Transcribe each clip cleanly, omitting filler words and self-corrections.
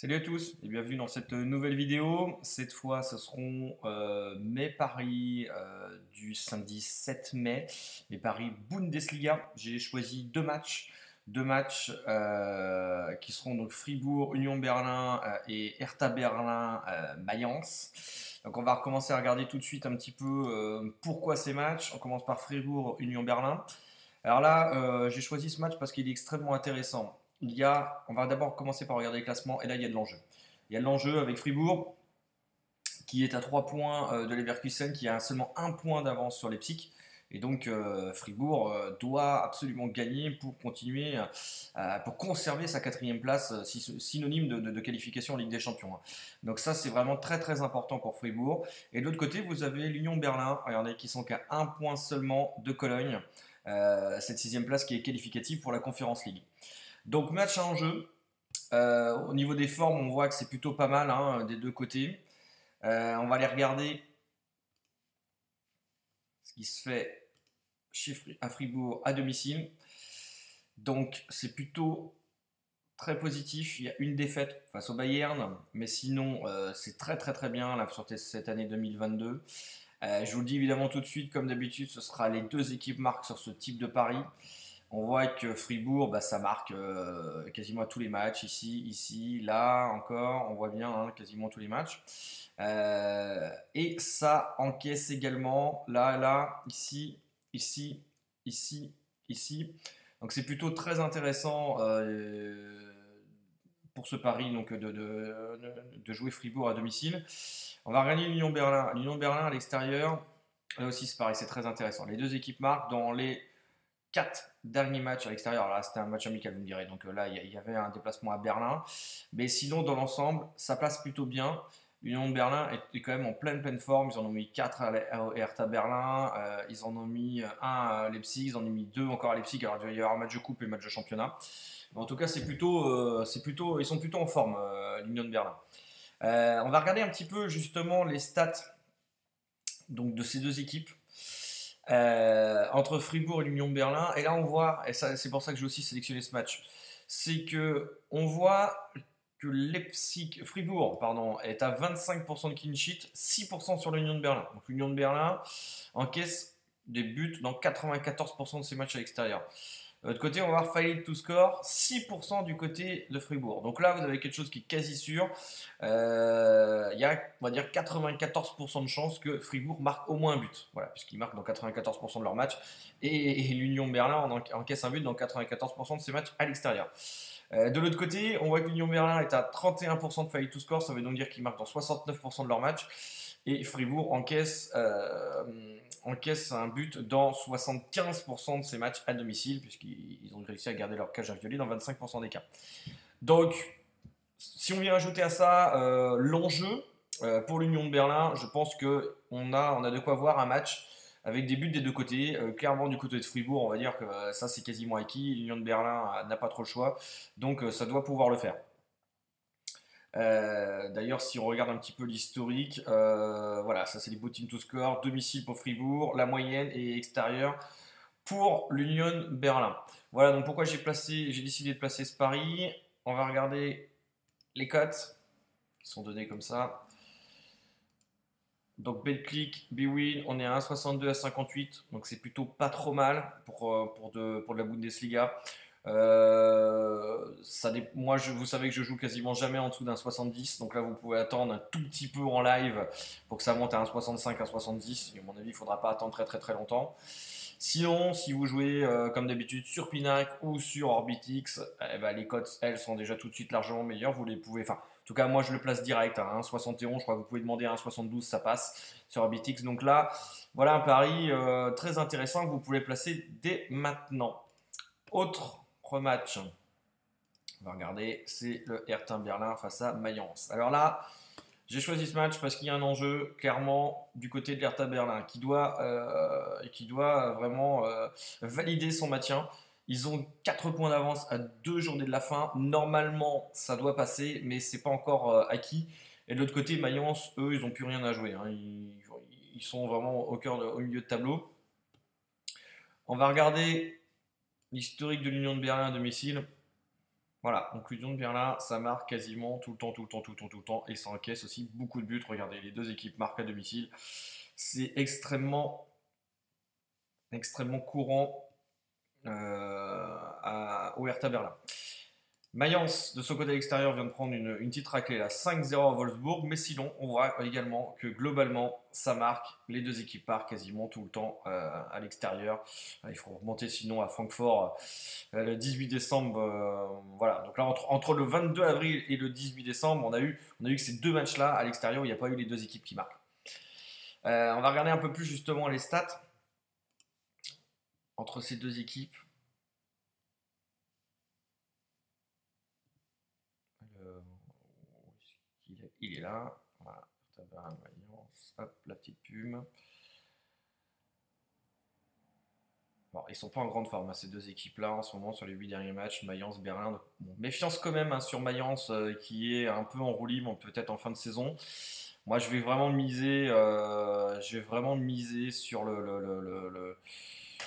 Salut à tous et bienvenue dans cette nouvelle vidéo. Cette fois, ce seront mes paris du samedi 7 mai, mes paris Bundesliga. J'ai choisi deux matchs qui seront donc Fribourg, Union Berlin et Hertha Berlin, Mayence. Donc on va recommencer à regarder tout de suite un petit peu pourquoi ces matchs. On commence par Fribourg, Union Berlin. Alors là, j'ai choisi ce match parce qu'il est extrêmement intéressant. On va d'abord commencer par regarder les classements et là il y a de l'enjeu. Il y a de l'enjeu avec Fribourg qui est à 3 points de Leverkusen, qui a seulement un point d'avance sur Leipzig. Et donc Fribourg doit absolument gagner pour continuer, pour conserver sa quatrième place, synonyme de qualification en Ligue des Champions. Donc ça c'est vraiment très très important pour Fribourg. Et de l'autre côté vous avez l'Union Berlin, regardez, qui sont qu'à un point seulement de Cologne, cette sixième place qui est qualificative pour la Conference League. Donc match à enjeu. Au niveau des formes, on voit que c'est plutôt pas mal des deux côtés. On va aller regarder ce qui se fait à Fribourg à domicile. Donc c'est plutôt très positif. Il y a une défaite face au Bayern, mais sinon c'est très très très bien là, sur cette année 2022. Je vous le dis évidemment tout de suite, comme d'habitude, ce sera les deux équipes marquent sur ce type de pari. On voit que Fribourg, ça marque quasiment à tous les matchs, ici, là encore, on voit bien quasiment tous les matchs. Et ça encaisse également, là, ici. Donc c'est plutôt très intéressant pour ce pari donc, de jouer Fribourg à domicile. On va regarder l'Union Berlin. L'Union Berlin à l'extérieur, là aussi c'est pareil, c'est très intéressant. Les deux équipes marquent dans les 4 derniers matchs à l'extérieur. Là, c'était un match amical, vous me direz. Donc là, il y avait un déplacement à Berlin. Mais sinon, dans l'ensemble, ça passe plutôt bien. L'Union de Berlin est quand même en pleine forme. Ils en ont mis 4 à Hertha Berlin. Ils en ont mis 1 à Leipzig. Ils en ont mis 2 encore à Leipzig. Alors, il va y avoir un match de coupe et un match de championnat. Mais en tout cas, ils sont plutôt en forme, l'Union de Berlin. On va regarder un petit peu justement les stats donc, de ces deux équipes. Entre Fribourg et l'Union de Berlin. Et là, on voit, et c'est pour ça que j'ai aussi sélectionné ce match, c'est que on voit que Fribourg est à 25% de clean sheet, 6% sur l'Union de Berlin. Donc l'Union de Berlin encaisse des buts dans 94% de ses matchs à l'extérieur. De l'autre côté, on va voir failli to score, 6% du côté de Fribourg. Donc là, vous avez quelque chose qui est quasi sûr. Il y a, on va dire, 94% de chances que Fribourg marque au moins un but. Voilà, puisqu'ils marquent dans 94% de leurs matchs. Et l'Union Berlin encaisse un but dans 94% de ses matchs à l'extérieur. De l'autre côté, on voit que l'Union Berlin est à 31% de failli to score. Ça veut donc dire qu'ils marquent dans 69% de leurs matchs. Et Fribourg encaisse un but dans 75% de ses matchs à domicile, puisqu'ils ont réussi à garder leur cage inviolée dans 25% des cas. Donc, si on vient ajouter à ça l'enjeu pour l'Union de Berlin, je pense qu'on a de quoi voir un match avec des buts des deux côtés. Clairement, du côté de Fribourg, on va dire que ça, c'est quasiment acquis. L'Union de Berlin n'a pas trop le choix, donc ça doit pouvoir le faire. D'ailleurs, si on regarde un petit peu l'historique, voilà, ça c'est les bottines to score, domicile pour Fribourg, la moyenne et extérieur pour l'Union Berlin. Voilà, donc pourquoi j'ai décidé de placer ce pari. On va regarder les cotes qui sont données comme ça. Donc BetClick, Bwin, on est à 1,62 à 58, donc c'est plutôt pas trop mal pour de la Bundesliga. Moi, vous savez que je joue quasiment jamais en dessous d'un 70, donc là vous pouvez attendre un tout petit peu en live pour que ça monte à un 65, un 70. Et à mon avis, il ne faudra pas attendre très très très longtemps. Sinon, si vous jouez comme d'habitude sur Pinac ou sur Orbitix, les cotes elles sont déjà tout de suite largement meilleures. Vous les pouvez, enfin, en tout cas, moi je le place direct à 1,71. Je crois que vous pouvez demander à 1,72, ça passe sur Orbitix. Donc là, voilà un pari très intéressant que vous pouvez placer dès maintenant. Autre match, on va regarder, c'est le Hertha Berlin face à Mayence. Alors là, j'ai choisi ce match parce qu'il y a un enjeu clairement du côté de l'Hertha Berlin qui doit vraiment valider son maintien. Ils ont 4 points d'avance à 2 journées de la fin. Normalement, ça doit passer, mais c'est pas encore acquis. Et de l'autre côté, Mayence, eux, ils n'ont plus rien à jouer. Ils sont vraiment au milieu de tableau. On va regarder l'historique de l'Union de Berlin à domicile. Voilà, conclusion de Berlin, ça marque quasiment tout le temps, tout le temps, tout le temps, tout le temps, et ça encaisse aussi beaucoup de buts. Regardez, les deux équipes marquent à domicile. C'est extrêmement courant au Hertha Berlin. Mayence, de son côté extérieur, vient de prendre une petite raclée là, 5-0 à Wolfsburg, mais sinon, on voit également que globalement, ça marque, les deux équipes partent quasiment tout le temps à l'extérieur. Il faut remonter sinon à Francfort le 18 décembre. Voilà, donc là, entre le 22 avril et le 18 décembre, on a eu que ces deux matchs-là à l'extérieur où il n'y a pas eu les deux équipes qui marquent. On va regarder un peu plus justement les stats entre ces deux équipes. Il est là. Voilà. Hop, la petite plume. Bon, ils sont pas en grande forme, hein, ces deux équipes-là, en ce moment, sur les 8 derniers matchs. Mayence, Berlin. Bon, méfiance quand même hein, sur Mayence, qui est un peu en roue libre, peut-être en fin de saison. Moi, je vais vraiment miser sur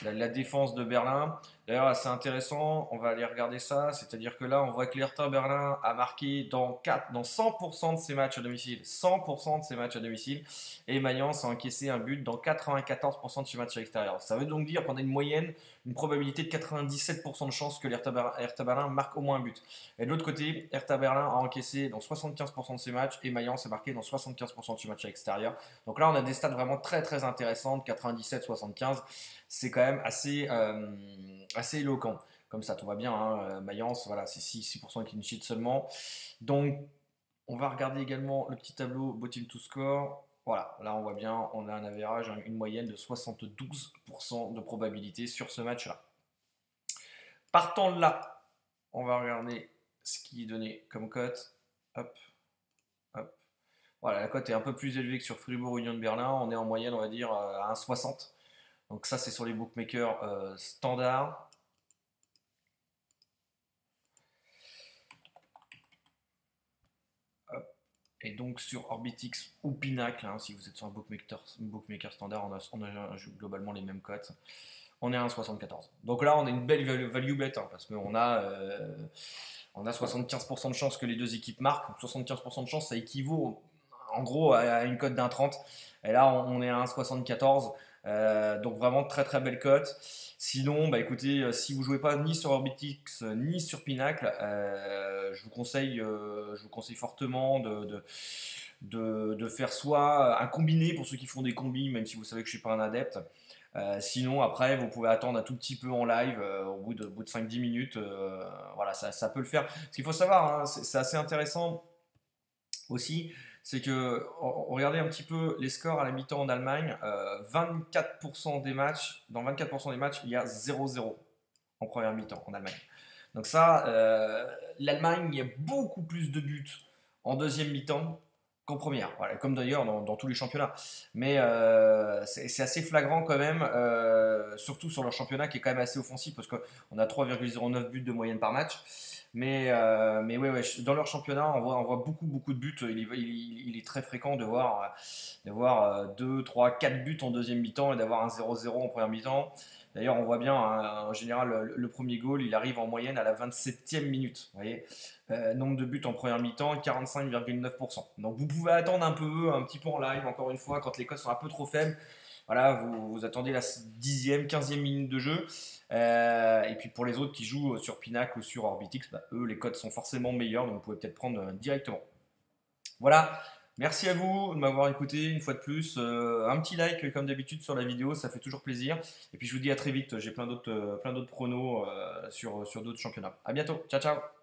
la défense de Berlin. D'ailleurs, c'est intéressant, on va aller regarder ça. C'est-à-dire que là, on voit que l'Hertha Berlin a marqué dans 100% de ses matchs à domicile. 100% de ses matchs à domicile. Et Mayence a encaissé un but dans 94% de ses matchs à l'extérieur. Ça veut donc dire qu'on a une probabilité de 97% de chances que l'Hertha Berlin marque au moins un but. Et de l'autre côté, Hertha Berlin a encaissé dans 75% de ses matchs et Mayence a marqué dans 75% de ses matchs à l'extérieur. Donc là, on a des stats vraiment très très intéressantes, 97-75. C'est quand même assez éloquent. Comme ça, tout va bien. Hein. Mayence, voilà, c'est 6% de clean sheet seulement. Donc, on va regarder également le petit tableau bottom to score. Voilà, là on voit bien, on a un average, une moyenne de 72% de probabilité sur ce match-là. Partant de là, on va regarder ce qui est donné comme cote. Hop, hop. Voilà, la cote est un peu plus élevée que sur Fribourg Union de Berlin. On est en moyenne, on va dire, à 1,60. Donc ça, c'est sur les bookmakers standards. Hop. Et donc sur Orbitix ou Pinacle, hein, si vous êtes sur un bookmaker standard, on a globalement les mêmes cotes. On est à 1,74. Donc là, on a une belle value bet, hein, parce qu'on a 75% de chance que les deux équipes marquent. Donc 75% de chance, ça équivaut en gros à une cote d'1,30. Et là, on est à 1,74. Donc vraiment très très belle cote. Sinon, bah écoutez, si vous jouez pas ni sur Orbitix ni sur Pinacle, je vous conseille fortement de faire soit un combiné pour ceux qui font des combis, même si vous savez que je suis pas un adepte. Sinon, après, vous pouvez attendre un tout petit peu en live au bout de 5-10 minutes. Voilà, ça peut le faire. Ce qu'il faut savoir, hein, c'est assez intéressant aussi, c'est que regardez un petit peu les scores à la mi-temps en Allemagne. 24% des matchs, dans 24% des matchs, il y a 0-0 en première mi-temps en Allemagne. Donc ça, l'Allemagne, il y a beaucoup plus de buts en deuxième mi-temps qu'en première. Voilà, comme d'ailleurs dans tous les championnats. Mais c'est assez flagrant quand même, surtout sur leur championnat qui est quand même assez offensif parce qu'on a 3,09 buts de moyenne par match. Mais ouais, dans leur championnat, on voit beaucoup de buts. Il est très fréquent de voir 2, 3, 4 buts en deuxième mi-temps et d'avoir un 0-0 en première mi-temps. D'ailleurs, on voit bien, hein, en général, le premier goal, il arrive en moyenne à la 27e minute. Vous voyez, nombre de buts en première mi-temps, 45,9%. Donc vous pouvez attendre un petit peu en live, encore une fois, quand les cotes sont un peu trop faibles. Voilà, vous attendez la 10e, 15e minute de jeu. Et puis pour les autres qui jouent sur Pinacle ou sur Orbitix, bah, eux, les cotes sont forcément meilleurs, donc vous pouvez peut-être prendre directement. Voilà, merci à vous de m'avoir écouté une fois de plus. Un petit like comme d'habitude sur la vidéo, ça fait toujours plaisir. Et puis je vous dis à très vite, j'ai plein d'autres pronos sur d'autres championnats. À bientôt, ciao ciao.